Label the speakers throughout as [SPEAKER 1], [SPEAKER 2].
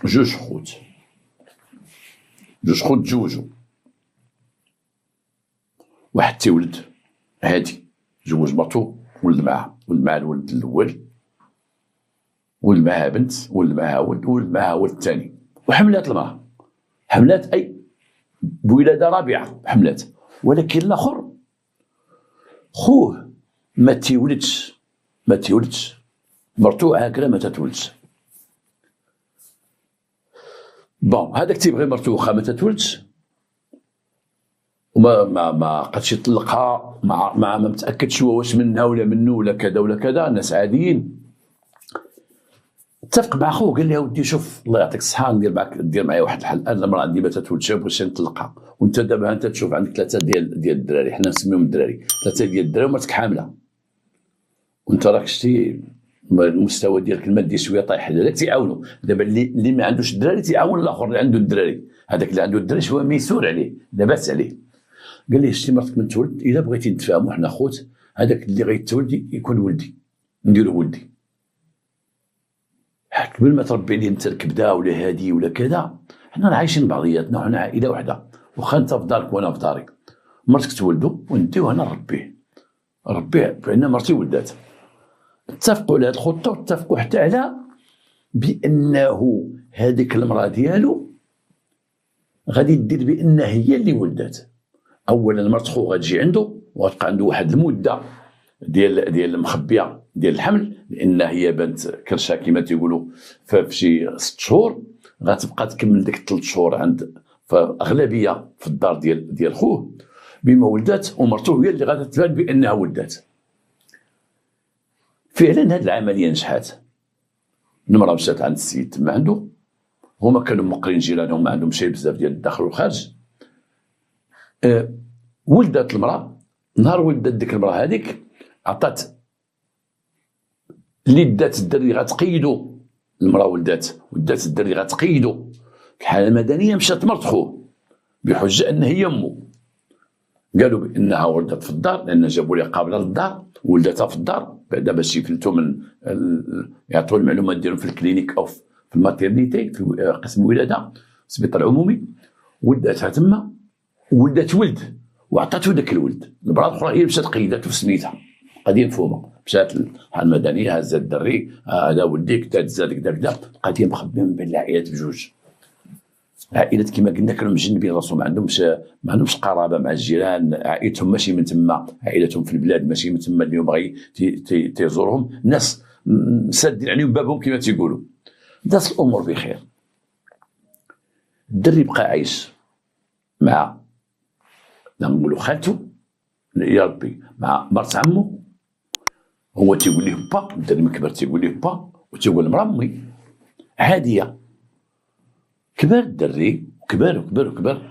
[SPEAKER 1] جوج خوت تزوجوا. واحد تيولد هادي زوج مرتو، ولد معها الولد الاول، ولد معها بنت، ولد معها ولد الثاني، وحملات المراه، حملات اي بولاده رابعه حملات. ولكن الاخر خوه ما تيولدش مرتو هكذا ما تتولدش. بون هذاك تيبغي مرتو واخا ما تتولدش وما ما قدش يطلقها، ما متاكدش هو واش منها ولا منه ولا كذا ولا كذا. الناس عاديين. اتفق مع خوه قال له ودي شوف الله يعطيك الصحه دير معايا واحد الحل. انا المراه عندي ما تتولدش بغيت نطلقها، وانت دابا انت تشوف عندك ثلاثه ديال الدراري، حنا نسميهم الدراري، ثلاثه ديال الدراري ومرتك حامله، وانت راك شتي المستوى ديالك المادي شويه طايح. هذاك تيعاونوا دابا اللي ما عندوش الدراري تيعاون الاخر اللي عنده الدراري. هذاك اللي عنده الدراري شويه ميسور عليه لاباس عليه. قال لي شتي مرتك من تولد الا بغيتي نتفاهموا حنا خوت، هذاك اللي غيتولد يكون ولدي نديرو ولدي. قبل ما تربي لي انت الكبده ولا هادي ولا كذا، حنا عايشين بعضياتنا وحنا عائله واحده، واخا انت في دارك وانا في داري، مرتك تولدوا ونديوه انا نربيه بان مرتي ولدات. اتفقوا على هذه الخطه، واتفقوا حتى على بانه هذيك المراه ديالو غادي دير بان هي اللي ولدات. اولا مرت خو غتجي عنده وغتبقى عنده واحد المده ديال المخبيه ديال الحمل، لان هي بنت كرشه كما تيقولوا، ففي شي 6 شهور غتبقى تكمل ديك 3 شهور عند فاغلبيه في الدار ديال خوه بما ولدات، ومرته هي اللي غادي تبان بانها ولدات. فعلا هذه العمليه نجحت. المراه مشات عند السيد تما عنده، هما كانوا مقرين جيرانهم ما عندهم شي بزاف ديال الدخل والخارج. ولدت المراه. نهار ولدت ديك المراه هذيك عطات اللي دات الدري غتقيدو. المراه ولدات الدري غتقيدو. الحاله المدنيه مشات مرت خوه بحجه ان هي امه. قالوا بانها ولدت في الدار لان جابوا لها قابله للدار، ولدتها في الدار بعدا باش يفلتوا من يعطوا المعلومات ديالهم في الكلينيك او في الماتيرنيتي في قسم الولاده في السبيطار العمومي. ولدتها تما ولدت ولد وعطاتو داك الولد. المراه الاخرى هي اللي مشات قيداتو في سميتها قضيه مفهومه. مشات الحاله المدنيه هزات الدري هذا ولديك داز كذا قضيه مخبيه من بين العائلات بجوج. عائلات كما قلنا كانوا مجنبين راسهم، ما عندهمش قرابه مع الجيران، عائلتهم ماشي من تما، عائلتهم في البلاد ماشي من تما، اليوم باغي تيزورهم ناس سادين عليهم بابهم كما تيقولوا. دازت الامور بخير. الدري بقى عايش مع نقولوا خالته يا ربي مع مرت عمو. هو تيقول ليه با، الدري من كبر تيقول ليه با، وتيقول لمرا امي عاديه. كبر الدري كبر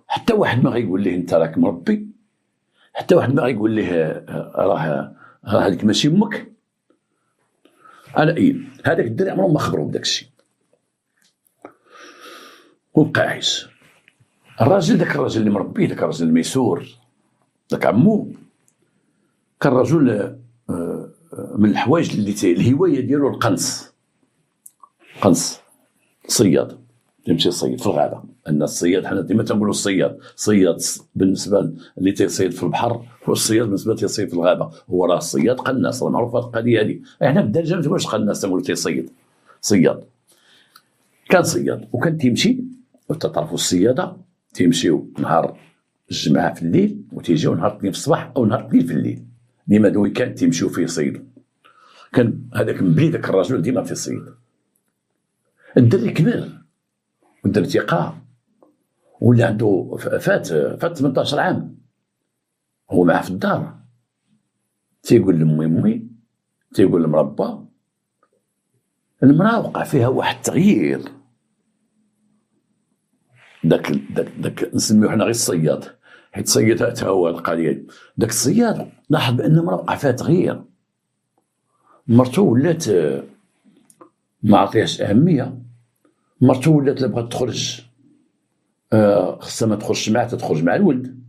[SPEAKER 1] حتى واحد ما غيقول ليه انت راك مربي، حتى واحد ما غيقول ليه راه هذيك ماشي امك. على اي هذاك الدري عمرهم ما خبروا بداك الشيء وبقى عايش. داك الراجل اللي مربيه، داك الراجل الميسور، داك عمو، كان رجل من الحوايج اللي الهوايه ديالو القنص صياد. يمشي يصيد في الغابه. ان الصياد حنا ديما تنقولوا صياد بالنسبه اللي تيصيد في البحر، والصياد بالنسبه تيصيد في الغابه. هو راه الصياد قناص، راه معروفه القضيه هذه. احنا في الدرجه ما تنقولوش قناص، تنقولوا تيصيد. صياد كان صياد، وكان تيمشي وتطرفوا الصياده تيمشيو نهار الجمعه في الليل وتيجيو نهار الاثنين في الصباح او نهار الاثنين في الليل. ديما دوي كان تيمشيو فيه يصيدوا. كان هذاك مبلي داك الرجل ديما تيصيد. الدري كبر والدري تيقرا ولا عنده فات 18 عام، هو معاه في الدار. تيقول لامي تيقول لمربى. المراه وقع فيها واحد التغيير. داك نسميوه حنا غير الصياد، حيت الصياد حتى هو القضيه. داك الصياد لاحظ بان المراه وقع فيها تغيير. مرتو ولات ما عطيهاش اهميه. مرتو ولات لا بغات تخرج خصها ما تخرجش معاه، تخرج مع الولد،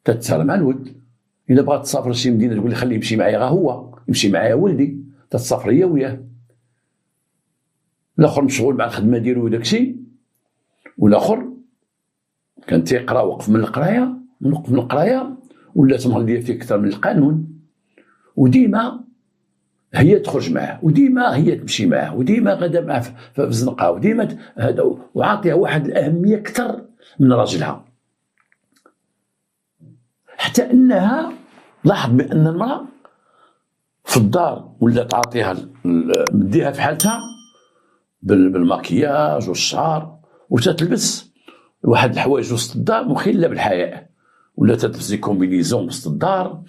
[SPEAKER 1] تتسهر مع الولد. الا بغات تسافر لشي مدينه تقول لي خليه يمشي معايا، غا هو يمشي معايا ولدي، تتسافر هي وياه. الاخر مشغول مع الخدمه ديالو وداكشي، والاخر كان تيقرا وقف من القرايه، ولات مغليه فيه اكثر من القانون، وديما هي تخرج معاه، وديما هي تمشي معاه، وديما غدا معاه في الزنقه، وديما هذا، وعاطيها واحد الاهميه اكثر من راجلها، حتى انها لاحظ بان المراه في الدار ولات عاطيها مديها في حالتها بالمكياج والشعر، وتتلبس واحد الحوايج وسط الدار مخله بالحياء، ولا تتلبس دي كومبينيزون وسط الدار،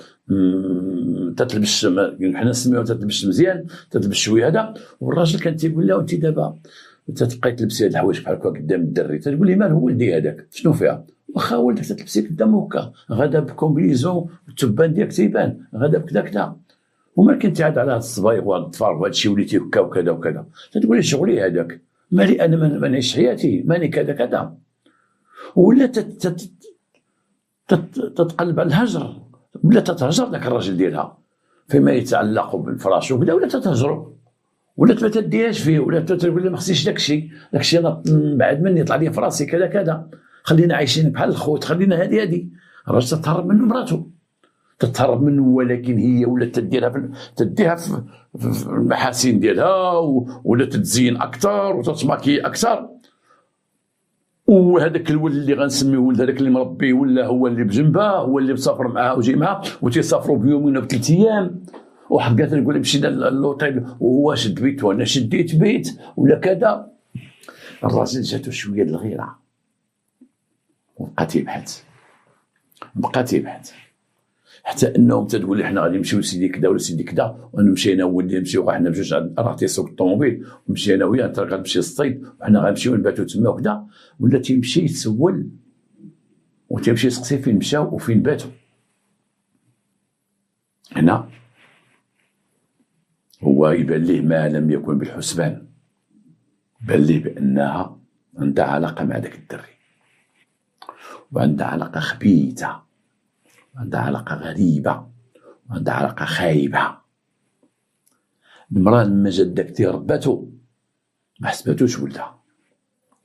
[SPEAKER 1] تتلبس حنا نسميوها تتلبس مزيان، تتلبس شويه هذا، والراجل كان تيقول لها انت دابا تتبقاي تلبسي هاد الحوايج بحال هكا قدام الدري، تقول لي مال هو ولدي هذاك شنو فيها، واخا ولدك تتلبسي قدامه هكا، غدا بكومبينيزون والتبان ديالك تيبان، غدا بكذا كذا، وما كنتي عاد على هاد الصبايغ وهاد الطفال وهاد الشيء وليتي هكا وكذا وكذا، تقول لي شغلي هذاك، مالي انا ما نعيش حياتي، ماني كذا كذا، ولا تتقلب على الهجر، ولا تتهجر ذاك الراجل ديالها فيما يتعلق بالفراش وكذا، ولا تتهجرو، ولا ما تديهاش فيه، ولا تقول لي ما خصنيش داكشي انا بعد مني طلع لي في راسي كذا كذا، خلينا عايشين بحال الخوت، خلينا هادي الراجل تتهرب منه مراته، تتهرب منه، ولكن هي ولا تديها في المحاسن ديالها، ولا تتزين اكثر وتتماكي اكثر، وهذاك الولد اللي غنسميه ولد هذاك اللي مربي ولا هو اللي بجنبه، هو اللي مسافر معاه وجاي معاه، وتيسافروا بيومين وبثلاث ايام، وحد قالت نقول مشينا للوطيل وهو شد بيت وانا شديت بيت ولا كذا، الراجل جاتو شويه الغيره وبقى تيبحث حتى انهم تتقول لي حنا غادي نمشيو لسيدي كذا ولا سيدي كذا، وانا مشينا وولدي نمشيو حنا بجوج، راه تيسوق الطوموبيل ومشي انا وياه، انت غتمشي للصيد وحنا غنمشيو نباتو تما وكذا، ولا تيمشي يتسول وتيمشي يسقسي فين مشاو وفين باتوا. هنا هو يبان ليه ما لم يكن بالحسبان، بان ليه بانها عندها علاقه مع داك الدري، وعندها علاقه خبيثه، عندها علاقه غريبه، وعندها علاقه خايبه. المراه لما جات داك تيرباتو ما حسباتوش ولدها،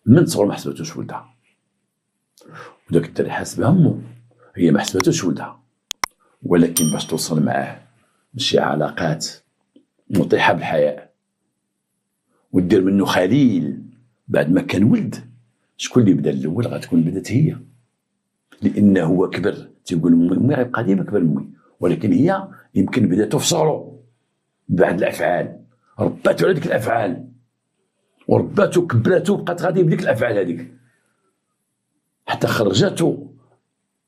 [SPEAKER 1] من صغر ما حسباتوش ولدها، وداك الدري حاسبها امو، هي ما حسباتوش ولدها، ولكن باش توصل معاه لشي علاقات مطيحه بالحياء ودير منه خليل بعد ما كان ولد، شكون اللي بدا الاول؟ غتكون بدات هي، لانه هو كبر تيقول امي غيبقى ديما كبر امي، ولكن هي يمكن بداتو في صغرو بواحد الافعال، رباتو على ديك الافعال، ورباتو كبراتو بقات غادي بديك الافعال هذيك، حتى خرجاتو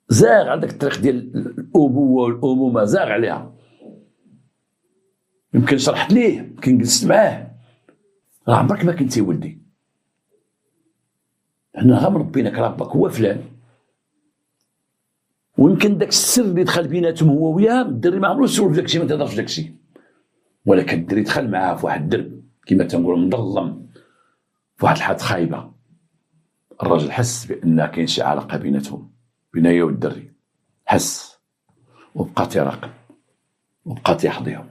[SPEAKER 1] زاغ على داك الطريق ديال الابوه والامومه، زاغ عليها. يمكن شرحت ليه، يمكن جلست معاه، راه عمرك ما كنتي ولدي، حنا غير مربينك ربك هو فلان، ويمكن داك السر اللي دخل بيناتهم هو وياه الدري ما عمرو سول في داكشي، ما تهضرش في داكشي، ولكن الدري دخل معاه في واحد الدرب كما تنقولوا مظلم، في واحد الحالة خايبه. الراجل حس بان كاين شي علاقه بيناتهم، بين هي والدري، حس وبقى تيراقب وبقى تيحضيهم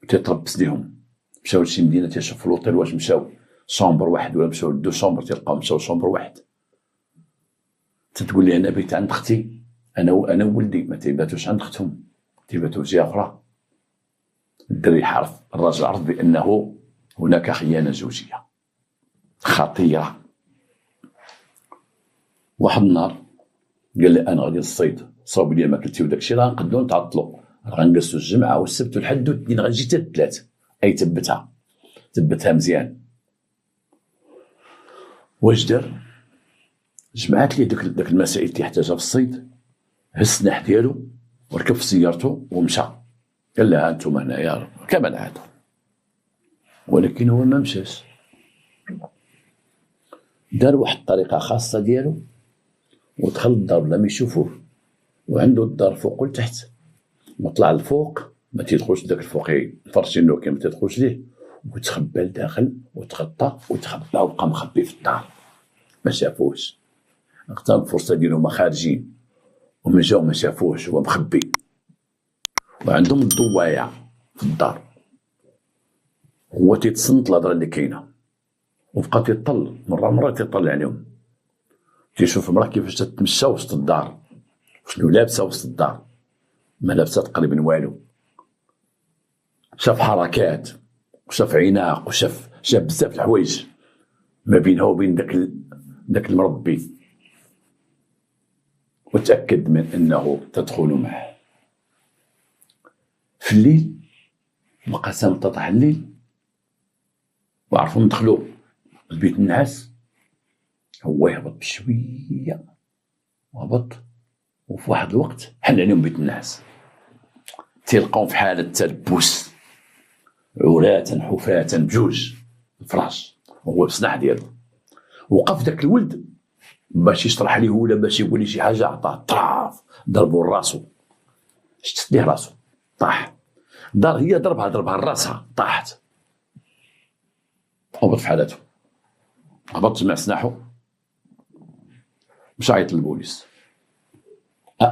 [SPEAKER 1] وتيتربص ليهم. مشاو لشي مدينه تيشوف في الوطيل واش مشاو شومبر واحد ولا مشاو لدو شومبر، تلقاو مشاو شومبر واحد. تتقول لي انا بيت عند اختي، انا وولدي، ما تيباتوش عند اختهم، تيباتو في جهه اخرى. الدري عرف، الراجل عرف بانه هناك خيانه زوجيه خطيره. واحد النهار قال لي انا غادي للصيد، صاوب لي ماكلتي وداكشي، راه نقدروا نتعطلوا، غنجلسوا الجمعه والسبت والحد والاثنين، غنجي حتى الثلاث. اي تبتها مزيان. واش دار؟ جمعات لي داك المسائل اللي تيحتاجها في الصيد، هز السلاح ديالو وركب في سيارته ومشى. قال لها انتم هنايا كما العاده، ولكن هو ما مشاش، دار واحد الطريقه خاصه ديالو ودخل الدار بلا ما يشوفوه، وعنده الدار فوق والتحت، وطلع الفوق ما تيدخلش داك الفوق فرشينو كي ما تيدخلش ليه، وتخبى لداخل وتغطى وتخبى وبقى مخبي في الدار، ما شافوش. اغتنم الفرصه ديالو هما خارجين ومن جاو ما شافوش، هو مخبي، وعندهم الضوايع في الدار، هو تيتصنت الهضره اللي كاينه، وبقى تيطل مرة تيطلع عليهم، تيشوف المرأة كيفاش تتمشى وسط الدار، شنو لابسة وسط الدار، ما لابسة تقريبا والو. شاف حركات وشاف عناق وشاف بزاف الحوايج ما بينها وبين داك المربي، وتأكد من أنه تدخل معه. في الليل بقى تطيح الليل، وعرفوا ندخلوا البيت النعاس، هو يهبط بشوية وهبط، وفي واحد الوقت حل عليهم بيت النعاس، تلقاهم في حالة تلبس عراة حفاة بجوج الفراش، وهو بسناح ديالو. وقف داك الولد باش يشرح ليه ولا باش يقول لي شي حاجة، عطاه طراف ضربو لراسو، شتت ليه راسو طاح، هي ضربها لراسها طاحت، هبط في حالته، هبط سمع سناحو، مشى عيط للبوليس.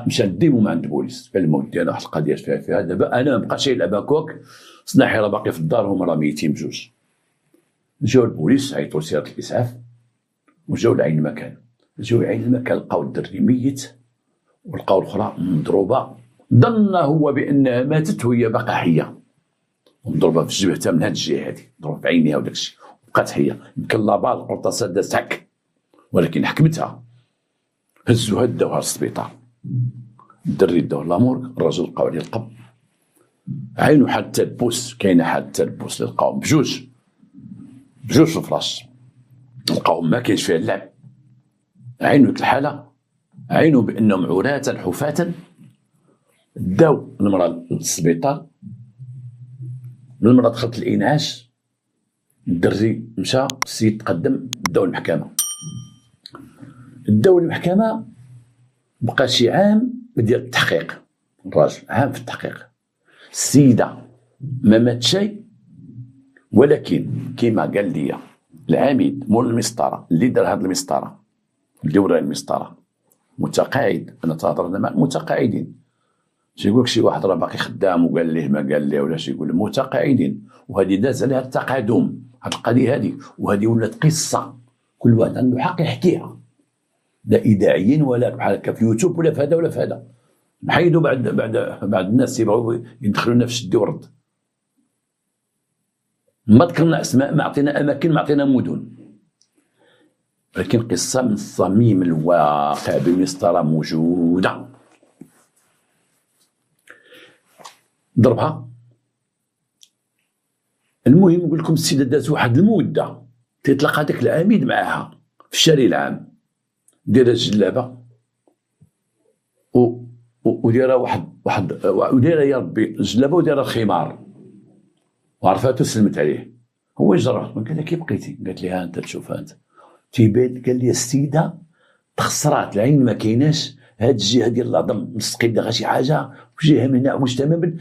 [SPEAKER 1] مشى ديمو مع عند البوليس، قال لهم ودي انا واحد القضيه فيها دابا انا مابقاش يلعب هكاك، صناحي راه باقي في الدار، هما راه ميتين بجوج. جاو البوليس عيطوا سيارة الاسعاف وجاو لعين المكان، جاو لعين المكان لقاو الدري ميت، ولقاو الاخرى مضروبه، ظن هو بانها ماتت وهي باقا حيه، ومضروبه في جبهتها من هاد الجهه هادي، ضرب في عينيها وداكشي، وبقات حيه. يمكن لابال القرطاسه دازت هك، ولكن حكمتها. هزوها داوها للسبيطار، الدري داوه لامورغ، الراجل لقاو عليه القبض، عينو حاد التلبس، كاينه حاد التلبس اللي لقاوهم بجوج في الفراش، لقاوهم ما كاينش فيها اللعب، عينو ديك الحاله، عينو بانهم عراة حفاة. داو المراه للسبيطار، المراه دخلت الانعاش، الدري مشى، السيد تقدم، داو المحكمه، بقى شي عام ديال التحقيق، الراجل عام في التحقيق، السيده ما مات شيء، ولكن كما قال لي العميد مول المسطره اللي دار هاد المسطره، اللي ورا المسطره متقاعد، انا تهضرنا مع المتقاعدين، تيقولك شي واحد راه باقي خدام وقال ليه ما قال ليه، ولا شي يقول متقاعدين، وهذه داز عليها التقادم هاد القضيه هذه، وهذه ولات قصه كل واحد عنده حق يحكيها، لا اذاعيين ولا بحال هكا في يوتيوب ولا في هذا ولا في هذا، نحيدوا بعد الناس يبغوا يدخلونا في الشد ورد. ما ذكرنا اسماء، ما عطينا اماكن، ما عطينا مدن، ولكن قصه من صميم الواقع بالمسطره موجوده. ضربها. المهم نقول لكم السيده دازت واحد المده، تيتلاقى داك العميد معاها في الشارع العام، دايره الجلابه ودايره واحد ودايره يا ربي الجلابه ودايره الخمار، وعرفاتو سلمت عليه. هو جرى قال لها كي بقيتي؟ قالت لي ها انت تشوف انت تيبان. قال لي السيده تخسرات العين، ما كايناش هاد الجهه ديال العظم مستقيده غير شي حاجه، وجهه من هنا واش تماما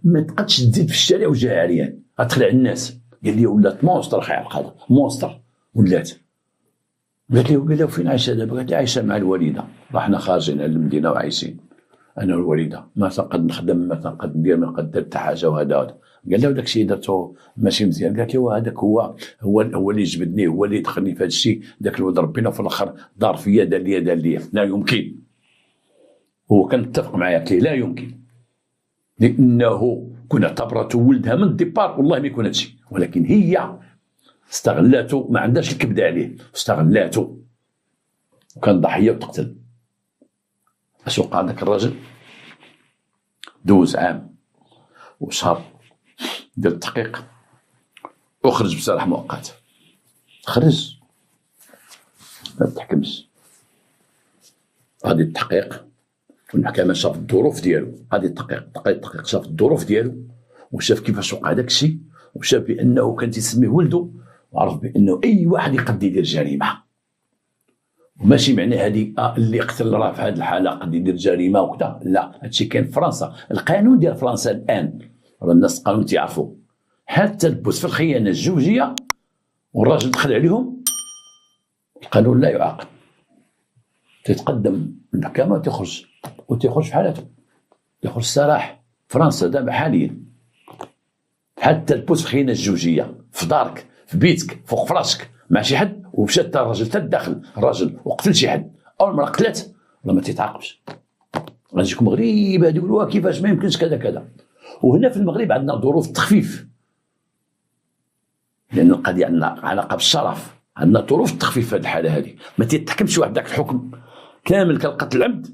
[SPEAKER 1] ما تقدش تزيد في الشارع وجهها عريان غتخلع الناس. قال لي ولات مونستر خير هذا مونستر ولات. قال له فين عايشه دابا؟ قالت لي عايشه مع الوالده، رحنا خارجين على المدينه وعايشين انا والوالده، ما تنقد نخدم، ما تنقد ندير، ما نقدر حتى حاجه، وهذا قال له داك الشيء درتو ماشي مزيان. قالت له هذاك هو اللي جبدني، هو اللي دخلني في هذا الشيء، داك الولد ربنا في الاخر دار فيا، دار لي لا يمكن. هو كان متفق معايا، قلت له لا يمكن، لانه كنا اعتبرته ولدها من الديبار، والله ما يكون هذا الشيء، ولكن هي استغلاته، ما عندهاش الكبده عليه، استغلاته وكان ضحيه وتقتل. اش وقع داك الراجل؟ دوز عام وشهر ديال التحقيق وخرج بسراح مؤقت، خرج ما تحكمش. غادي التحقيق والمحكمه شافت الظروف ديالو، غادي التحقيق شاف الظروف ديالو، وشاف كيفاش وقع داك الشيء، وشاف بانه كان تيسميه ولده، وعرف بانه اي واحد يقد يدير جريمه، وماشي معنى هذه اللي قتل راه في هذه الحاله قد يدير جريمه وكذا، لا، هادشي كاين في فرنسا، القانون ديال فرنسا الان، الناس القانون تيعرفوا، حتى التلبس في الخيانه الزوجيه والراجل دخل عليهم، القانون لا يعاقب، تتقدم المحكمه وتخرج في حالته، يخرج سراح. فرنسا دابا حاليا حتى التلبس في الخيانه الزوجيه في دارك، في بيتك، فوق فراشك، مع شي حد ومشات تا الراجل تا الداخل الراجل وقتل شي حد، اول مره قتلات راه ما تيتعاقبش. غتجيكم غريبه هذه، يقولوها كيفاش ما يمكنش كذا كذا. وهنا في المغرب عندنا ظروف التخفيف، لان القضيه عندنا علاقه بالشرف، عندنا ظروف التخفيف في هذه الحاله هذه. ما تيتحكمش واحد ذاك الحكم كامل كالقتل العمد،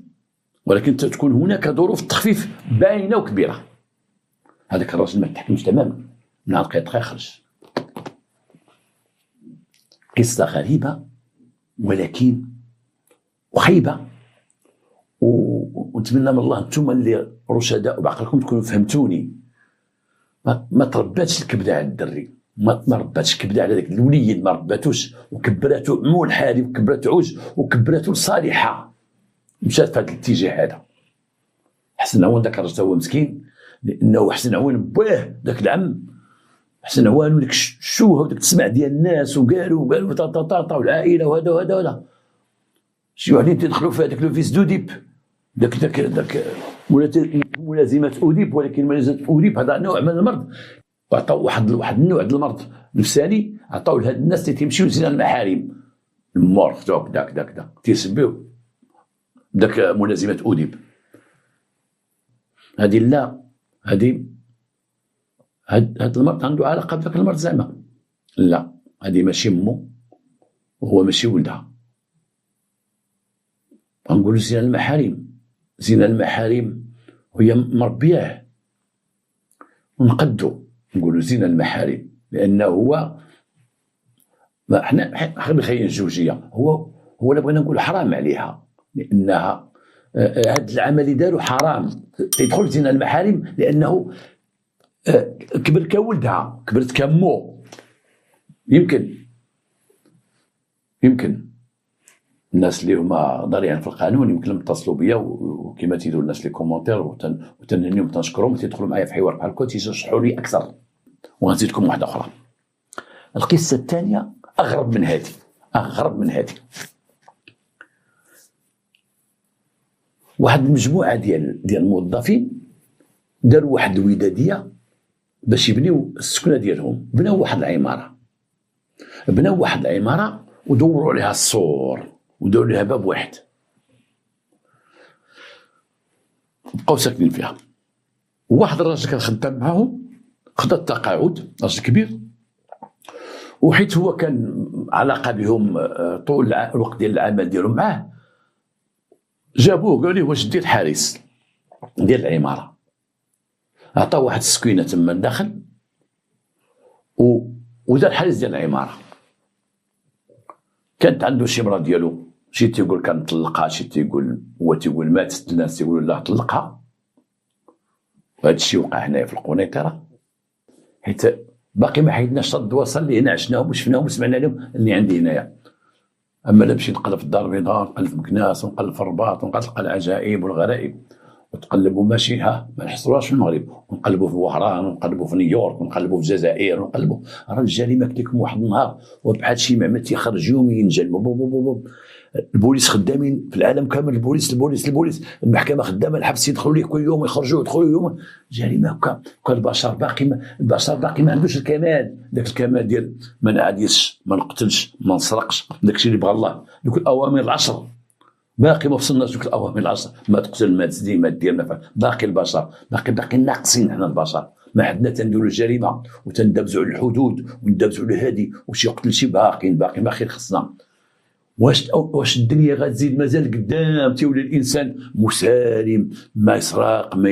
[SPEAKER 1] ولكن تكون هناك ظروف التخفيف باينه وكبيره. هذاك الراجل ما يتحكمش تماما، من عند قيد يخرج. قصه غريبه ولكن وخيبه، ونتمنى من الله انتم اللي رشداء بعقلكم تكونوا فهمتوني. ما ترباتش الكبده على الدري، ما رباتش الكبده على ذاك الوليد، ما رباتوش وكبراتو مول حالي وكبراتو عوج وكبراتو لصالحه، مشات في هذا الاتجاه هذا. حسن عوان ذاك الرجل هو مسكين، لانه حسن عوان باه ذاك العم حسن عوان وديك الشوهه وديك التسمع ديال الناس وقالوا طا والعائله وهذا وهذا وهذا. شي وحدين تيدخلوا في هذاك لو فيس دوديب، داك ملازمه اوديب، ولكن ملازمه اوديب هذا نوع من المرض، وعطاو واحد النوع ديال المرض نفساني عطاو لهاد الناس اللي تيمشيو لزنا المحارم المور داك تيسبيو داك ملازمه اوديب. هذه لا، هذه هاد المرض عنده علاقه بداك المرض زعما لا، هذه ماشي امه وهو ماشي ولدها. غنقولوا زنا المحارم، زنا المحارم وهي مربياه، ونقدو نقولوا زنا المحارم لانه هو حنا بخير الزوجيه، هو اللي بغينا نقول حرام عليها، لانها هذا العمل اللي داروا حرام، يدخل زنا المحارم لانه كبر كولدها، كبرت كمو. يمكن الناس اللي هما ضاريين في القانون يمكن يتصلوا بيا وكما تيديروا الناس لي كومونتير وتنهنيهم وتنشكرهم وتدخلوا معايا في حوار بحال هكا تيشرحوا لي اكثر. وغنزيدكم واحده اخرى. القصه الثانيه اغرب من هذه. واحد المجموعه ديال الموظفين داروا واحد الوداديه باش يبنيو السكنه ديالهم، بناو واحد العماره ودوروا عليها السور وداروا لها باب واحد، بقاو ساكنين فيها. وواحد الراجل كان خدام معاهم خدا التقاعد، راجل كبير، وحيت هو كان علاقه بهم طول الوقت ديال العمل ديالهم معاه، جابوه قالوا ليه واش دير حارس ديال العماره. عطاو واحد السكينه تما داخل ودار حارس ديال العماره. كانت عنده شي مرا ديالو، شي تيقول كان مطلقها، شي تيقول هو تيقول ماتت، الناس تيقولوا لا طلقها. وهذا الشيء وقع هنايا في القنيطره، حيت باقي ما حيدناش الدواسه اللي هنا عشناهم وشفناهم وسمعنا لهم اللي عندي هنايا. اما نمشي نقلب في الدار البيضاء، نقلب في مكناس، ونقلب في الرباط، ونلقى العجائب والغرائب، وتقلبوا ماشي ما نحصروهاش في المغرب، ونقلبوا في وهران، ونقلبوا في نيويورك، ونقلبوا في الجزائر، ونقلبوا. راه الجريمه كتلكم واحد النهار وبحال شي معمل تيخرج يوميا جلبوا البوليس خدامين في العالم كامل، البوليس المحكمه خدامه، الحبس يدخلوا ليه كل يوم يخرجوا يدخلوا يوم. جريمه هكا البشر باقي ما عندوش الكمال، داك الكمال ديال ما نعاديش، ما نقتلش، ما نسرقش، داكشي اللي بغى الله، دوك الاوامر العشر باقي ما وصلناش. دوك الاوامر العشر، ما تقتل، ما تزني، ما دير، ما فعل. باقي البشر باقي ناقصين. حنا البشر ما عندنا تنديروا الجريمه وتندبزوا على الحدود وندبزوا على هادي وشي يقتل شي، باقي ما خير خصنا. واش الدنيا غتزيد مازال قدام تيولي الانسان مسالم، ما يسرق، ما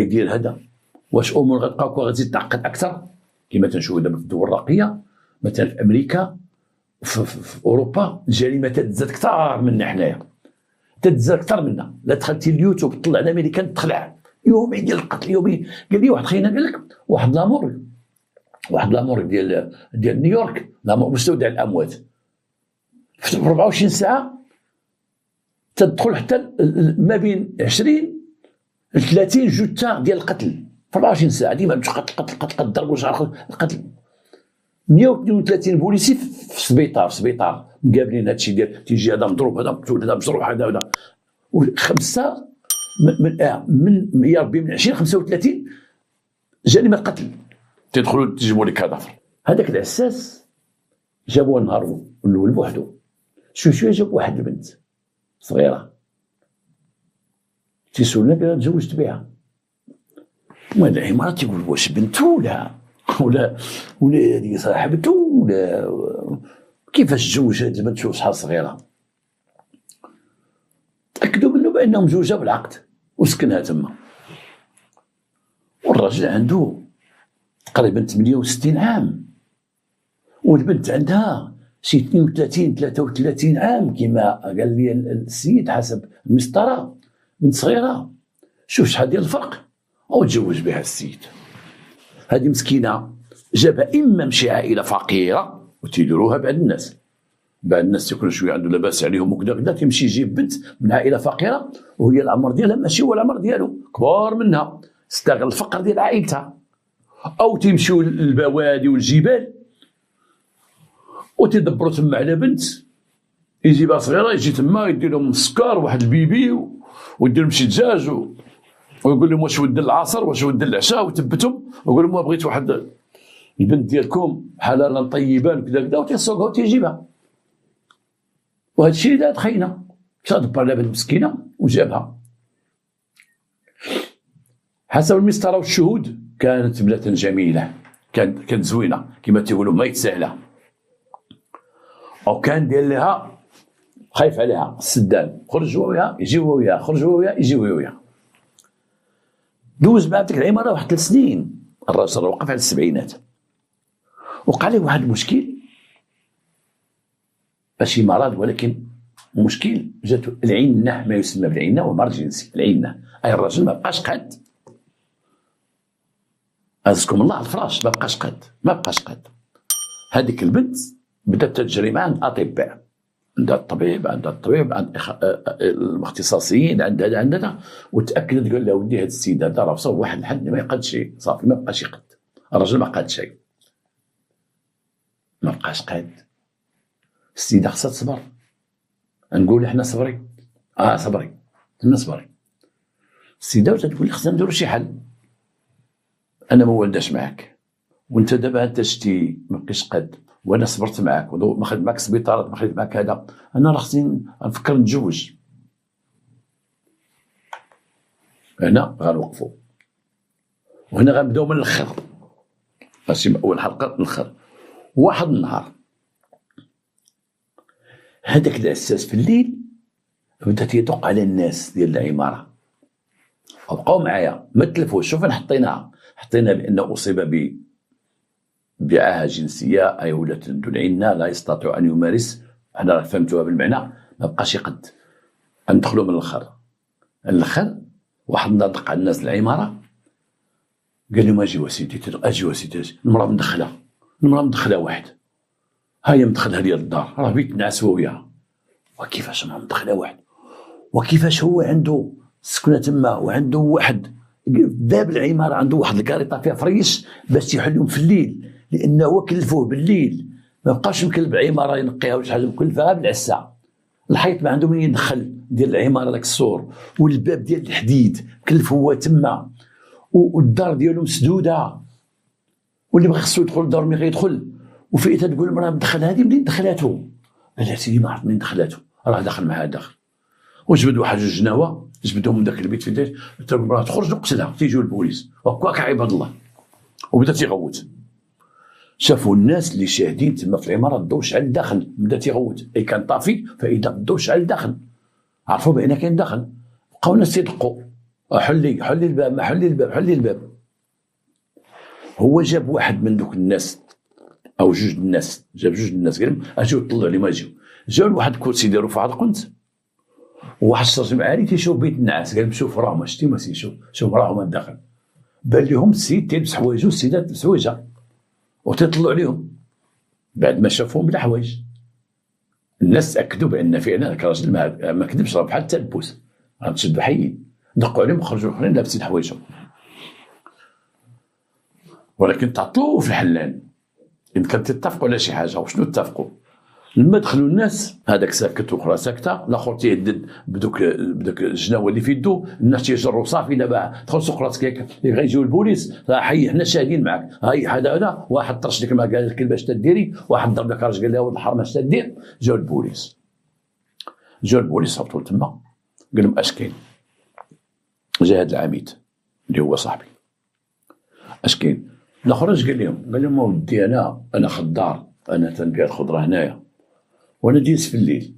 [SPEAKER 1] يدير هذا؟ واش امور غتبقى غتزيد تعقد اكثر كما تنشوفوا دابا في الدول الراقيه؟ مثلا في امريكا، في اوروبا الجريمه تتزاد اكثر منا حنايا، تتزاد اكثر منا. لا دخلتي اليوتيوب طلع الامريكان تخلع يومي ديال القتل يومي. قال لي واحد خينا، قال لك واحد لامور ديال نيويورك، لامور مستودع الاموات، في 24 ساعه تدخل حتى ما بين 20 ل 30 جثه ديال القتل في 24 ساعه. ديما قتل ضرب وجع القتل. 132 بوليسي في سبيطار مقابلين هادشي ديال تيجي هذا مضروب، هذا مقتول، هذا مجروح، هذا وخمسه من يا ربي من 20 35 جريمه قتل تيدخلوا تجيبوا لك كادافر. هذاك العساس جابوه النهار الاول بوحدو، شويه جاب واحد البنت صغيره تيسولنا قال تزوجت بها. المهم العمارة تيقول واش بنتو ولا هذه صاحبته ولا كيفاش تزوج هاد البنت وشحال صغيره. تاكدوا منه بانهم زوجا بالعقد وسكنها تما، والراجل عنده تقريبا 68 عام والبنت عندها شي 32 33 عام كما قال لي السيد حسب المسطره. بنت صغيره، شوف شحال ديال الفرق، او تزوج بها السيد. هذه مسكينه جابها اما مشي عائله فقيره وتيديروها بعض الناس، بعض الناس تيكون شويه عنده لاباس عليهم وكذا كذا، تيمشي يجيب بنت من عائله فقيره وهي العمر ديالها ماشي هو العمر ديالو، كبار منها، استغل الفقر ديال عائلتها. او تيمشيو للبوادي والجبال وتدبروا تما على بنت يجيبها صغيره، يجي تما يدير لهم السكر واحد البيبي ويدير لهم شي دجاج ويقول لهم واش ود العصر واش ود العشاء ويثبتهم ويقول لهم بغيت واحد البنت ديالكم حلالا طيبا كذا كذا، وتيسوقها وتيجيبها. وهذا الشيء اللي دارت خاينه، مشى دبر على بنت مسكينه وجابها. حسب المسطره والشهود كانت بنت جميله، كانت زوينه كما تيقولوا ما يتساهله، او كان داير لها خايف عليها السدان، خرج هو وياها يجي هو وياها، خرج هو وياها يجي هو وياها. دوز مع ديك العماره واحد 3 سنين، الراجل وقف على السبعينات. وقع له واحد المشكل، ماشي مرض ولكن مشكل، جاتو العنه، ما يسمى بالعنه ومرض جنسي. العنه اي الراجل ما بقاش قاد، عزكم الله على الفراش، ما بقاش قاد. هذيك البنت بدات تجري مع الاطباء، عندها الطبيب عند المختصاصيين، عندها وتاكدت، قال لها ودي هذا السيد هذا راه وصل واحد الحد ما يقادش، صافي ما بقاش يقاد. الراجل ما قاد شيء، ما بقاش قاد. السيده خصها تصبر، نقول احنا صبري، صبري نصبري. السيده تقول لي خصنا نديرو شي حل، انا ما والداش معاك وانت دابا انت شتي ما بقيتش قاد وانا صبرت معاك وما خديت معاك سبيطارات، ما خديت معاك هذا، انا راه خصني نفكر نتزوج. هنا غنوقفوا وهنا غنبداو من الاخر، ماشي من اول حلقه من الاخر. واحد النهار هذاك العساس في الليل بدا تيدق على الناس ديال العماره، وبقاو معايا ما تلفوش. شوف حطينا بان اصيب بعاهه جنسيه اي ولات عنده العنه لا يستطيع ان يمارس. انا فهمتوها بالمعنى ما بقاش يقد. ندخلوا من الاخر. واحد دق على الناس العماره قال لهم اجيو اسيدي، اجيو اسيدي، المراه مدخله واحد، هاهي مدخلها ليا للدار، راه بيت نعس هو وياها. وكيفاش المراه مدخله واحد، وكيفاش هو عنده سكنه تما وعنده واحد باب العماره عنده واحد الكاريطه فيها فريش باش يحلهم في الليل، لانه هو كلفوه بالليل ما بقاش مكلف عماره ينقيها ولا شي حاجه، مكلفها بالعسه. الحيط ما عنده من يدخل ديال العماره داك السور، والباب ديال الحديد كلف هو تما، والدار ديالو مسدوده، واللي بغى خصو يدخل الدار ملي غيدخل. وفئتها تقول المراه مدخل هذه منين دخلاتو؟ قال سيدي ما عرفت منين دخلاتو، راه داخل معها داخل. وجبد واحد جوج جناوه جبدهم من ذاك البيت في الدار، حتى المراه تخرج وقتلها، تيجيو البوليس وهكاك عباد الله. وبدا تيغوت، شافوا الناس اللي شاهدين تما في العماره الضوء شعل الداخل، بدا تيغوت، اي كان طافي فاذا الضوء شعل الداخل، عرفوا بان كاين داخل. بقاو الناس تيدقوا، حلي الباب، ما حلي الباب. هو جاب واحد من دوك الناس او جوج الناس، قال لهم اجيو طلعوا لي ما اجيو. جاو لواحد الكرسي داروا في واحد القنت، وواحد الشرجم عالي تيشوف بيت النعاس، قال لهم شوف راه ما شتي ما شوف راه هما داخل. بان لهم السيد تيلبس حوايجو والسيدات تلبس حوايجها، وتطلعوا عليهم بعد ما شافوهم بلا حوايج. الناس تاكدوا بان فعلا هاك الراجل ما كذبش، راه بحال التلبس، راه تشدوا حيين. دقوا عليهم وخرجوا الاخرين لابسين حوايجهم، ولكن تعطلوا في الحلال. ان كان تتفقوا على شي حاجه، وشنو اتفقوا؟ لما دخلوا الناس هذاك ساكت واخرى ساكته، الاخر تيهدد بدوك الجناوه اللي في يدو، الناس تيجروا صافي دابا دخل سوق راسك غيجيو البوليس حي حنا شاهدين معك، هاي هذا واحد طرش لك ما قال لك باش تديري، واحد ضرب لك راجل قال له ولد الحرام اش تدير. جاو البوليس هبطوا تما قال لهم اش كاين. جا هذا العميد اللي هو صاحبي اش كاين. الاخر اش قال لهم ودي انا خضار، انا تنبيع الخضره هنايا وانا جيت في الليل،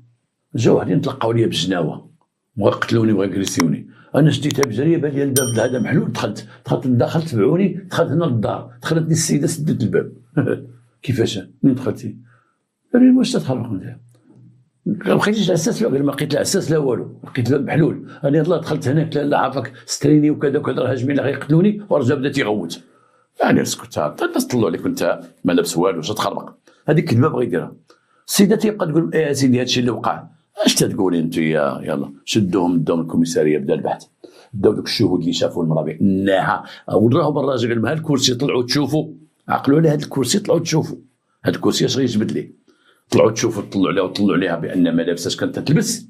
[SPEAKER 1] جاو واحدين تلقاو لي بالجناوه بغاو يقتلوني بغاو يكريسيوني، انا شديتها بجريه بان لي الباب هذا محلول، دخلت للداخل تبعوني، دخلت هنا للدار، دخلتني السيده سدت الباب. كيفاش منين دخلتي؟ قال لي واش تتخربق انت؟ ما لقيتيش العساس؟ قال ما لقيت العساس لا والو، لقيت الباب محلول، انا يلاه دخلت هناك لا عافاك ستريني وكذا وكذا هاجمين غيقتلوني، ورجع بدا تيغوت. يعني اسكت الناس طلعوا عليك وانت ما لابس والو، واش تخربق؟ هذيك كذبه بغا يديرها. السيده تيبقى تقول ايه سيدي هادشي اللي وقع، اش تتقولي انت؟ يلا شدوهم داهم الكوميساريه، بدا البحث، بداو دوك الشهود اللي شافوا المراه بانها وراهم الراجل قال لهم هاد الكرسي طلعوا تشوفوا، عقلوا على هاد الكرسي طلعوا تشوفوا، هاد الكرسي اش غيجبد ليه؟ طلعوا تشوفوا، طلعوا عليها بان ما لابساش، كانت تلبس،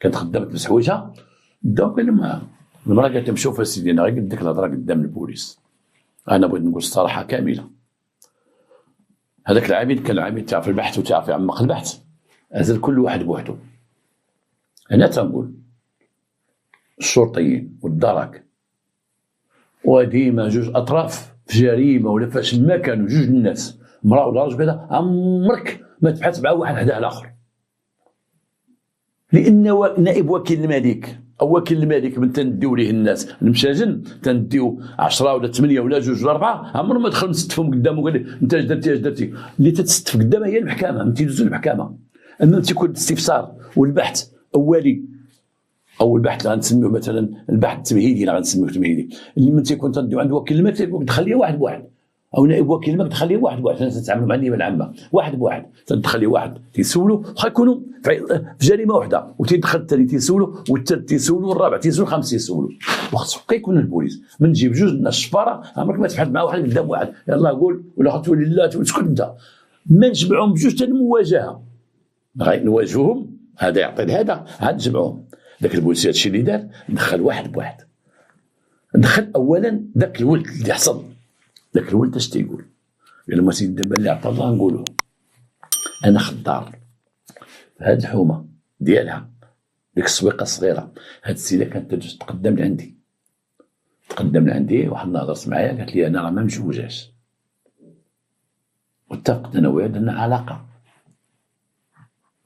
[SPEAKER 1] كانت خدامه تلبس حوايجها. بداو قال لهم المراه قالت لهم شوف سيدي انا غير قلت لك الهضره قدام البوليس، انا بغيت نقول الصراحه كامله. هذاك العميد كان العميد تاع في البحث وتاع في عمق البحث، ازل كل واحد بوحده. انا تنقول الشرطيين والدرك وديما جوج اطراف في جريمه ولا فاش ما كانوا جوج الناس مراه ولا راجل كذا، عمرك ما تبحث مع واحد حدا الاخر، لان نائب وكيل الملك او وكيل الملك من تنديو ليه الناس المشاجن، تنديو 10 ولا 8 ولا 2 ولا 4، عمر ما دخل نستفهم قدامه وقال لي انت اش درتي اش درتي. اللي تتستف قدامها هي المحكمه، من تيدوزو المحكمه. اما تيكون الاستفسار والبحث اولي، او البحث اللي غنسميوه مثلا البحث التمهيدي اللي غنسميوه تمهيدي، اللي من تيكون تنديو عند وكيل الملك تيقول تخليه واحد بواحد، او نائب وكيل الملك تخليه واحد بواحد، حنا تنتعاملوا مع النيابه العامه واحد بواحد، تخلي واحد تيسولوا، واخا يكونوا في جريمه وحده، وتيدخل الثاني تيسولوا، والثالث تيسولوا، والرابع تيسولوا، الخامس تيسولوا، وخاصو كيكون البوليس. من تجيب جوج الناس الشفاره عمرك ما تبحث مع واحد قدام واحد، يلاه قول ولا تولي لا تسكت انت، ما نجمعهم بجوج حتى المواجهه، نواجههم، هذا يعطي لهذا، عاد نجمعهم. ذاك البوليس هادشي اللي دار، دخل واحد بواحد، دخل اولا ذاك الولد اللي حصل، ذاك الولد اش تيقول؟ قال لهم سيدي دابا اللي عطا الله نقولوه، انا خضار هاد الحومه ديالها ديك السويقه الصغيره، هاد السيده كانت تقدم لعندي، واحد هضرت معايا قالت لي انا راه ما مجوجاش، واتفقت انا وياها درنا علاقه،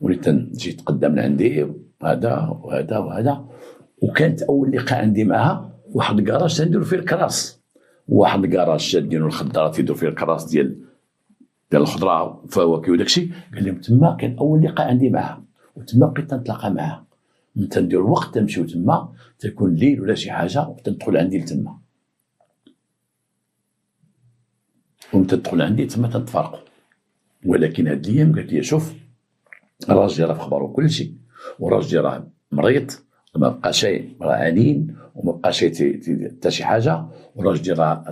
[SPEAKER 1] وليت نجي تقدم لعندي هذا وهذا وهذا. وكانت اول لقاء عندي معها واحد الكراج تنديرو فيه الكراس، واحد الكراج شادينو الخضرات يديرو فيه الكراس ديال الخضره فواكه وداكشي. قال لهم تما كان اول لقاء عندي معها، وتما بقيت نتلاقى معها، من تندير الوقت تمشيو تما، تكون الليل ولا شي حاجه وتدخل عندي لتما، وتدخل عندي تما تنتفارقوا. ولكن هاد الايام قالت لي شوف الراجل راه في خبرو كل شيء، والراجل راه مريض، ما بقى شيء، راه عنين وما بقى شيء حتى شي حاجه، والراجل راه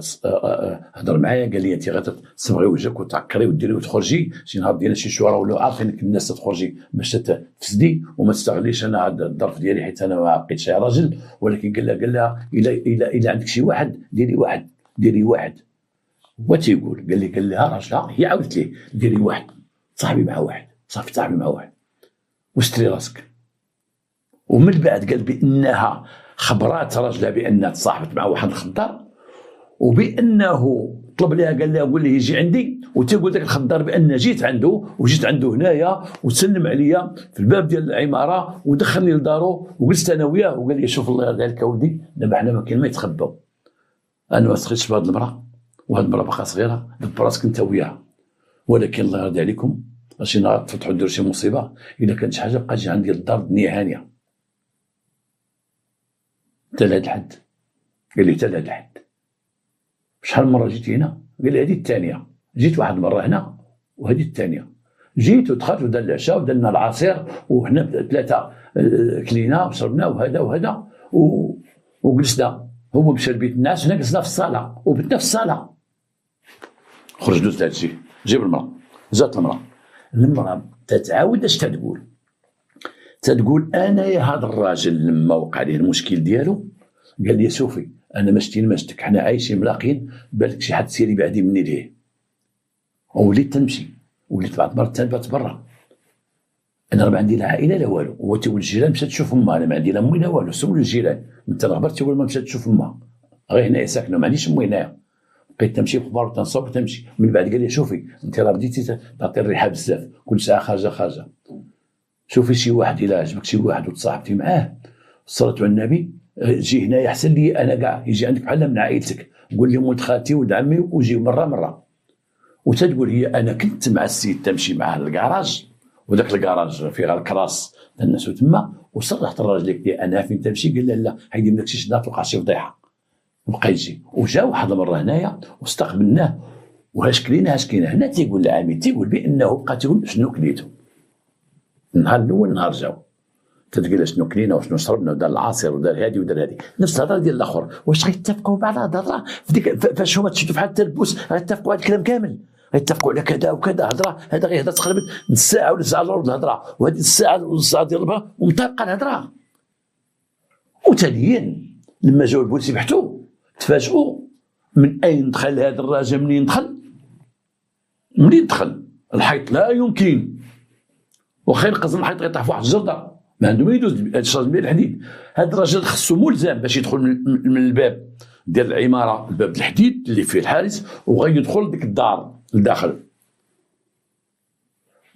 [SPEAKER 1] هضر معايا قال لي انت غتصبغي وجهك وتعكري وديري وتخرجي شي نهار ديالنا شي شوره ولا عارفينك الناس تخرجي باش تفسدي وما تستغليش انا هذا الظرف ديالي حيت انا ما بقيتش راجل. ولكن قال لها الا عندك شي واحد ديري واحد. هو تيقول قال لها راجلها، هي عاودت ليه ديري واحد، صاحبي مع واحد، صاحبي مع واحد واستري راسك. ومن بعد قال بانها خبرات راجلها بانها تصاحبت مع واحد الخضار، وبانه طلب لها قال لها قول لي يجي عندي، وتيقول ذاك الخضار بان جيت عنده هنايا وسلم عليا في الباب ديال العماره ودخلني لدارو وجلست انا وياه وقال لي شوف الله يرضي عليك اولدي دابا حنا ما كاين ما يتخباو، انا ما سخيتش بهاد المراه وهاد المراه باقا صغيره، دبر راسك انت وياها، ولكن الله يرضي عليكم شي نهار تفتحوا ديروا شي مصيبه الا كانت شي حاجه بقى تجي عندي للدار الدنيا هانيه. حتى لهاد الحد قال لي حتى لهاد الحد. شحال من مره جيتي هنا؟ قال لي هذه الثانيه، جيت واحد المره هنا وهذه الثانيه، جيت ودخلت ودار العشاء ودرنا العصير وحنا ثلاثه كلينا وشربنا وهذا وجلسنا، هو مشى لبيت الناس، هنا جلسنا في الصاله وبتنا في الصاله. خرج دوز هادشي، جيب المراه، جات المراه تتعاود اش تتقول انايا هذا الراجل لما وقع عليه المشكل ديالو قال لي شوفي انا ما شتي ما شتك، حنا عايشين ملاقين، بالك شي حد سيري بعدي مني ليه، ووليت تنمشي، وليت بعض المرات تنبات برا. انا راه ما عندي لا عائله لا والو، هو تيقول الجيران مشات تشوف امها، انا ما عندي لا امي لا والو، سول الجيران انت راه غبرت تقول ما مشات تشوف امها، غير هنايا ساكنه ما عنديش امي هنايا. بقيت تمشي في الخبار وتنصوب وتمشي، من بعد قال لي شوفي انت راه بديتي تعطي الريحه بزاف، كل ساعه خارجه، شوفي شي واحد الا عجبك شي واحد وتصاحبتي معاه الصلاة على النبي جي هنايا احسن لي انا كاع، يجي عندك بحال من عائلتك، قول لهم ولد خالتي ولد عمي وجيو مره. وتتقول هي انا كنت مع السيد تمشي معاه للكراج، وذاك الكراج فيه غير الكراس تاع الناس تما، وصرحت الراجل قلت لي انا فين تمشي، قال لا حيدي منك شي شدا توقع شي فضيحه، وبقى يجي وجا واحد المره هنايا واستقبلناه وهاش كلينا هنا تيقول لعامي تيقول بانه بقى تيقول شنو كليتو النهار الاول نهار جاو تتقول شنو كلينا وشنو شربنا ودار العصير ودار هادي ودار هادي، نفس الهضره ديال الاخر. واش غيتفقوا بعض الهضره فاش هما تشدوا بحال التلبوس غيتفقوا على الكلام كامل، غيتفقوا على كذا وكذا هضره، هذا غيهضر تقريبا نص ساعه ولا ساعه الا ربع الهضره، وهذه الساعه ونص ساعه ديال ربع ومطابقه الهضره. وثانيا لما جاو البوليس يبحثوا تفاجئوا من اين دخل هذا الراجل، منين دخل الحيط لا يمكن، وخير قصد الحيط غيطيح في واحد الجرده ما عنده ما يدوز هذا الشجر ديال الحديد. هذا الراجل خصو ملزم باش يدخل من الباب ديال العماره، الباب الحديد اللي فيه الحارس، وغيدخل ديك الدار لداخل.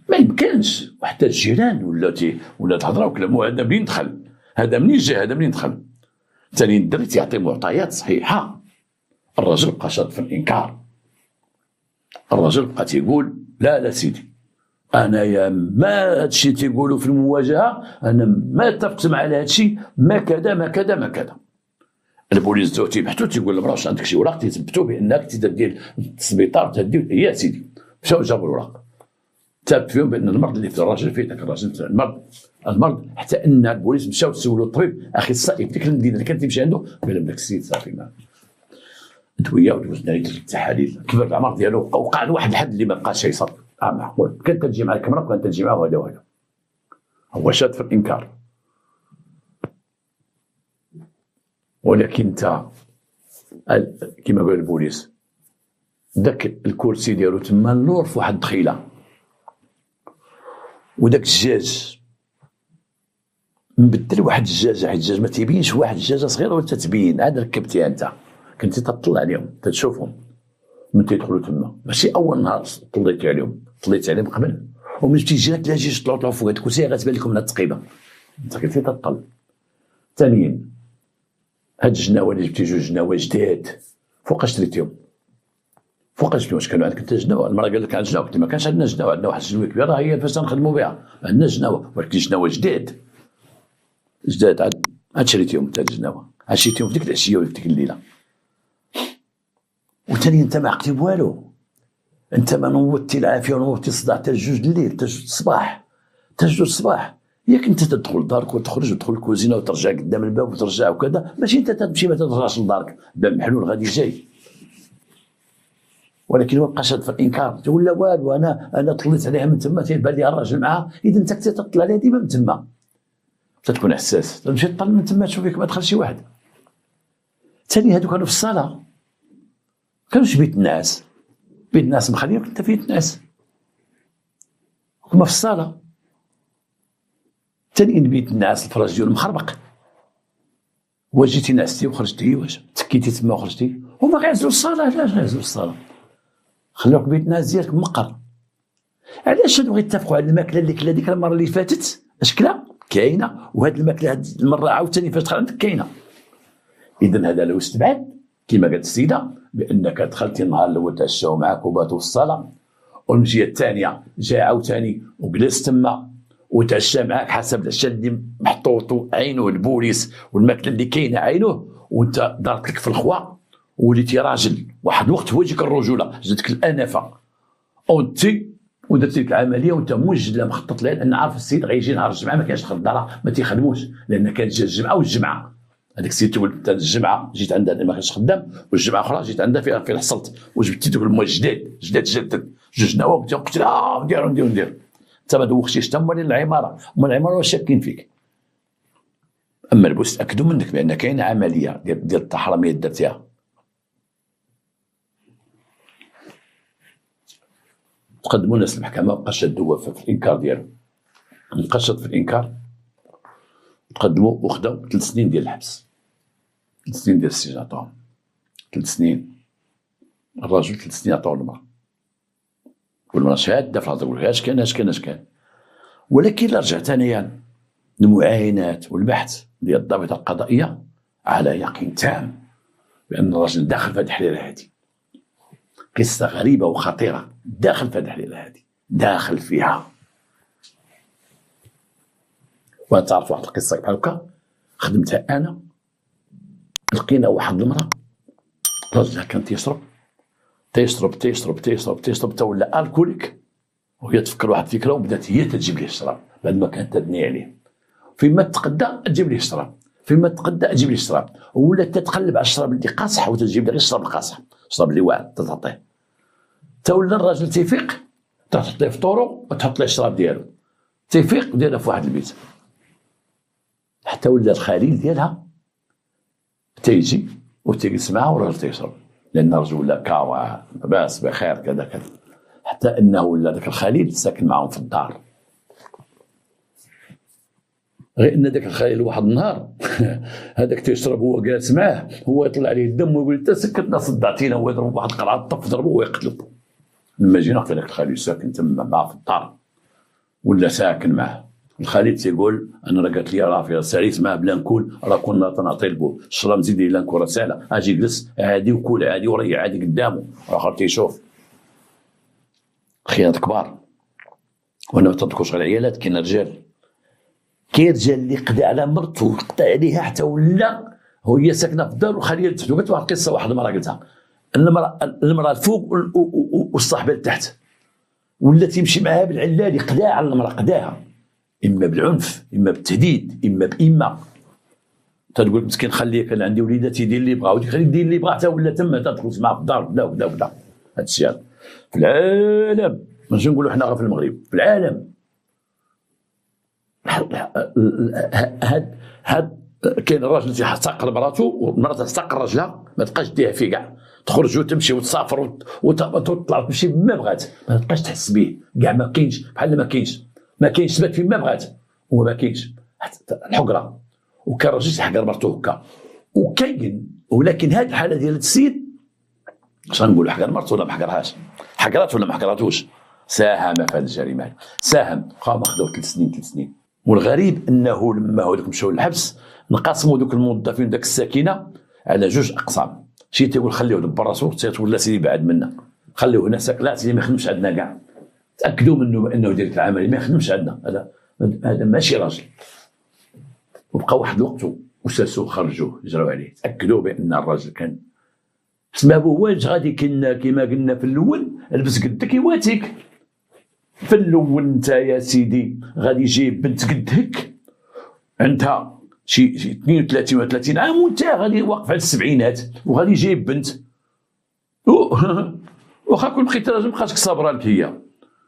[SPEAKER 1] ما يمكنش، وحتى الجيران ولا الهضره وكلام هذا منين دخل، هذا منين جا، هذا منين دخل. ثاني الدري تيعطي معطيات صحيحه، الراجل بقى شاد في الانكار، الراجل بقى تيقول لا سيدي انايا ما هادشي تيقولوا في المواجهه انا ما اتفقت مع هادشي، ما كذا. البوليس جاو تيبحثوا تيقول لهم واش عندك شي وراق تيثبتوا بانك تدير السبيطار تدي يا سيدي. مشاو جابوا الوراق تاب فيهم بان المرض اللي في الراجل فيه ذاك الراجل المرض، حتى ان البوليس مشاو سولوا الطبيب اخصائي في ديك المدينه اللي كان تيمشي عنده، قال لهم داك السيد صافي ما ادويه ودوزنا ليه التحاليل، كبر العمر ديالو وقع له واحد الحد اللي ما بقاش يصل. معقول كانت تجي مع الكاميرا وكانت تجي معه هذا هو شاد في الانكار. ولكن انت كما قال البوليس داك الكرسي ديالو تما اللور في واحد الدخيله، وداك الدجاج مبدل واحد الدجاج ما تيبينش، واحد الدجاجه صغيره ولا تتبين، عاد ركبتيها انت كنتي تطلع عليهم تتشوفهم من تيدخلوا تما، ماشي اول نهار طليتي عليهم قبل، ومن تيجي لك لا جيش طلعوا فوق هاد الكرسي غتبان لكم من هاد التقيبه انت كنتي تطل. ثانيا هاد الجناوه اللي جبتي جوج جناوه جداد فوقاش شريتيهم؟ واش كانوا عندك انت جناوه؟ المراه قال لك عندنا جناوه، قلت ما كانش عندنا جناوه، عندنا واحد الجنويه كبيره هي فاش نخدموا بها، عندنا جناوه ولكن جناوه جداد عاد شريتيهم انت الجناوه، عاد شريتيهم في ديك العشيه ولا في ديك الليله. وثاني انت ما عقلتي بوالو، انت ما نوضتي العافيه ونوضتي الصداع حتى الجوج الليل حتى جوج الصباح، ياك انت تدخل دارك وتخرج وتدخل الكوزينه وترجع قدام الباب وترجع وكذا، ماشي انت تمشي ما ترجعش لدارك باب محلول غادي جاي. ولكن ما بقاش في الانكار تقول لا والو، انا طليت عليها من تما تيبان لي الراجل معاه، اذا انت كنت تطلع عليها ديما من تما تكون حساس، تمشي تطل من تما تشوف فيك ما دخل شي واحد. ثاني هادو كانوا في الصاله كانوش بيت الناس مخليهم انت في بيت الناس هما في الصاله. ثاني بيت الناس الفراش ديالهم مخربق، واش جيتي نعستي وخرجتي، واش تكيتي تما وخرجتي، هما غيعزلوا الصاله. علاش غيعزلوا الصاله؟ خلوك بيت الناس ديالك مقر. علاش هادو غيتفقوا على الماكله اللي كلا ديك المره اللي فاتت اشكلها كاينه، وهاد الماكله هاد المره عاوتاني فاش دخل عندك كاينه. اذا هذا لو استبعد كما قالت السيده بانك دخلتي النهار الاول تعشاو معاك وباتوا في الصاله، والمجيه الثانيه جا عاوتاني وجلس تما وتعشى معاك حسب العشاء اللي محطوط عينه البوليس والماكله اللي كاينه عينه، وانت دارت لك في الخوا وليتي راجل واحد الوقت هو يجيك الرجوله، جاتك الانفه وانت ودرتي لك العمليه وانت موجد لها مخطط لها، لان عارف السيد غيجي نهار الجمعه ما كاينش دخل دارها ما تيخدموش، لان كانت جا الجمعه والجمعه هذاك السيد تقول انت الجمعه جيت عندها ما كانش خدام، والجمعه اخرى جيت عندها فين حصلت وجبتي دوك المواد جداد جوج نواة قلت لها ندير انت ما دوختيش حتى هما العماره، هما العماره واش شاكين فيك. اما البوس تاكدوا منك بان كاينه عمليه ديال التحرميه درتيها. تقدموا الناس للمحكمه، مابقاش شادوا في الانكار ديالو، مابقاش شاد في الانكار، تقدموا وخداو 3 سنين ديال الحبس، 3 سنين ديال السجن عطاهم، 3 سنين. الراجل 3 سنين عطاو المراه، والمراه شاده في الهضره، يقول اش كان اش كان اش كان. ولكن الا رجعت انايا المعاينات والبحث ديال الضابطه القضائيه على يقين تام بان الراجل داخل في هذه الحريره هذه. قصه غريبه وخطيره، داخل في هذه الحريره هذه، داخل فيها. وانا تعرف واحد القصه بحال هكا خدمتها انا. لقينا واحد المراه راجلها كان تيشرب حتى ولا الكوليك، وهي تفكر واحد الفكره وبدات هي تجيب ليه الشراب بعد ما كانت تبني عليه. فيما تقدى تجيب ليه الشراب، فيما تقدى تجيب ليه الشراب، ولا تتقلب على الشراب اللي قاصح وتجيب ليه غير الشراب القاصح، الشراب اللي واعر تعطيه. تا ولا الراجل تيفيق تحط ليه فطورو وتحط ليه الشراب ديالو، تيفيق وديرها في واحد البيت. حتى ولا الخليل ديالها تيجي وتيجلس معها والراجل تيشرب، لان الرجل ولا كاوا لاباس بخير كذا كذا، حتى انه ولا ذاك الخليل ساكن معهم في الدار. غير ان ذاك الخليل واحد النهار هذاك تيشرب هو جالس معاه، هو يطلع عليه الدم ويقول انت سكتنا صدعتينا، هو يضرب واحد القرعه طف ضربه ويقتلو. لما جينا هذاك الخليل ساكن تما معاه في الدار ولا ساكن معاه. الخليل تيقول انا راه قالت لي راه ساليت معاه بلا نكون، راه كنا تنعطي البو الشراب نزيد الا نكون راه ساهله، اجي جلس عادي وكول عادي وريح عادي قدامه، الاخر تيشوف. خيانات كبار. وانا ما تذكرش غير العيالات، كاين رجال اللي قدا على مرته وقطع عليها حتى ولا هي ساكنه في الدار وخليها تحت. قلت واحد القصه، واحد المراه قلتها، المراه الفوق والصاحبه لتحت، ولا تيمشي معاها بالعلال يقداها على المراه، قداها اما بالعنف اما بالتهديد اما باما. تقول مسكين خليه، كان عندي وليدات يدير اللي بغا، وديك خليه يدير اللي بغا حتى ولا تما تدخل معاه في الدار بلا ولا ولا. هذا الشيء في العالم، ماشي نقولوا حنا غير في المغرب، في العالم. هاد كاين الراجل اللي تحتقر مراته والمراه تحتقر راجلها، ما تبقاش ديها فيه كاع، تخرج وتمشي وتسافر وتطلع تمشي ما بغات، ما تبقاش تحس به كاع، ما كاينش بحال ما كاينش تبات فيه ما بغات، هو ما كاينش الحقره. وكان راجل تيحقر مرته هكا وكاين. ولكن هذه الحاله ديال السيد اش غنقولوا، حقر مرته ولا ما حقرهاش، حقرات ولا ما حقراتوش، ساهم في هذه الجريمه، ساهم. قام خداو 3 سنين. والغريب انه لما هذوك مشاو للحبس نقسموا دوك الموظفين داك الساكنه على 2 اقسام. شي تيقول خليوه دبر راسو، تيقول لا سيدي بعد منا خليوه هنا ساكن، لا سيدي ما يخدمش عندنا كاع، تاكدوا منه انه دير العمل ما يخدمش عندنا، هذا ماشي راجل. وبقى واحد الوقت وساسوه خرجوه جراو عليه، تاكدوا بان الراجل كان سبابه هو غادي كما قلنا في الاول، البس قدك يواتيك. في الاول انت يا سيدي غادي يجيب بنت قد هك عندها شي 32 ولا 30 عام، وانت غادي واقف على السبعينات وغادي يجيب بنت واخا كون بقيت راجل مابقاش صابره لك هي.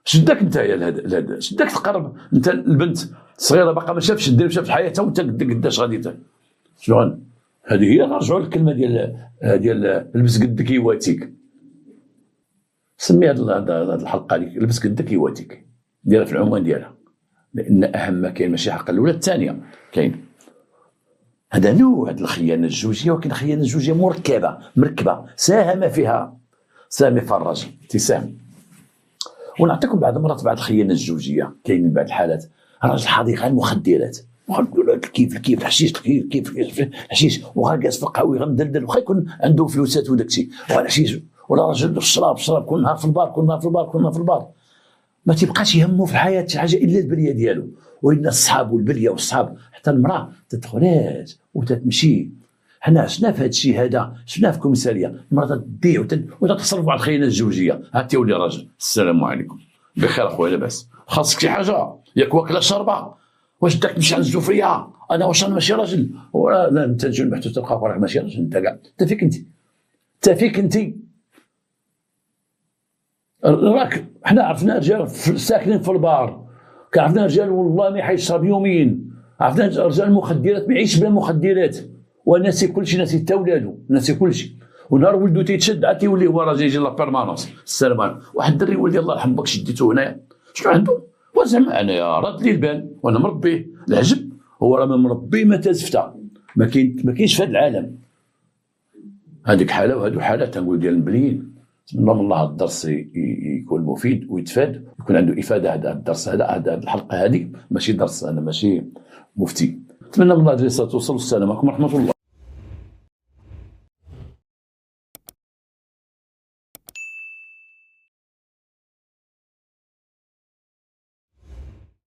[SPEAKER 1] شدك انت يا لهذا، شدك تقرب انت البنت صغيره باقا ما شافش الدرب، شاف حياتها وانت قداش غادي شنو. هذه هي نرجعوا للكلمه ديال لبس قدك يواتيك. سمي هذه الحلقه هذيك لبس قدك يواتيك، ديرها في العنوان ديالها، لان اهم ما كاين ماشي الحلقه الاولى الثانيه كاين. هذا نوع هذه الخيانه الزوجيه، ولكن الخيانه الزوجيه مركبه ساهم فيها الراجل تساهم. ونعطيكم بعض المرات بعض الخيانه الزوجيه كاين بعض الحالات، راجل حديقه المخدرات كيف الحشيش، كيف الحشيش وغاكاس في القهوي غمدلدل، وخا يكون عنده فلوسات وداك الشيء والحشيش، ولا راجل الشراب كل نهار في البار، ما تيبقاش يهمه في الحياه شي حاجه الا البليه ديالو، وإن الصحاب والبليه والصحاب. حتى المراه تتخرج وتتمشي. حنا شفنا في هذا الشيء هذا، شفنا في كوميساريه المراه تديع وتتصرف على الخيانه الزوجيه. هاتي ولي راجل السلام عليكم بخير اخويا لاباس، خاصك شي حاجه ياك واكله شربه، واش بدك تمشي عند الزوفريه؟ انا واش انا ماشي راجل؟ لا انت تجي المحتوى تلقى راك ماشي راجل، انت كاع انت فيك انت راك. حنا عرفنا رجال ساكنين في البار عرفنا رجال والله ما يحيشرب يومين، عرفنا رجال المخدرات ما يعيش بلا مخدرات، وناسي كلشي، ناسي حتى ولادو، ناسي كلشي. ونهار ولدو تيتشد عاد تيولي هو راه يجي لا بيرمانونس. السلام عليكم. واحد الدري ولدي الله يرحم باك شديتو هنايا، شنو عنده؟ وزعما انايا راد لي البال وانا مربيه، العجب هو راه مربي ما تزفتا، ما كاينش في هذا العالم. هذيك حاله وهذو حاله تنقول ديال المبليين. نتمنى من الله الدرس يكون مفيد ويتفاد، يكون عنده افاده. هذا الدرس هذا الحلقه هذه ماشي درس، انا ماشي مفتي. نتمنى من الله الرساله توصل. والسلام عليكم ورحمه الله.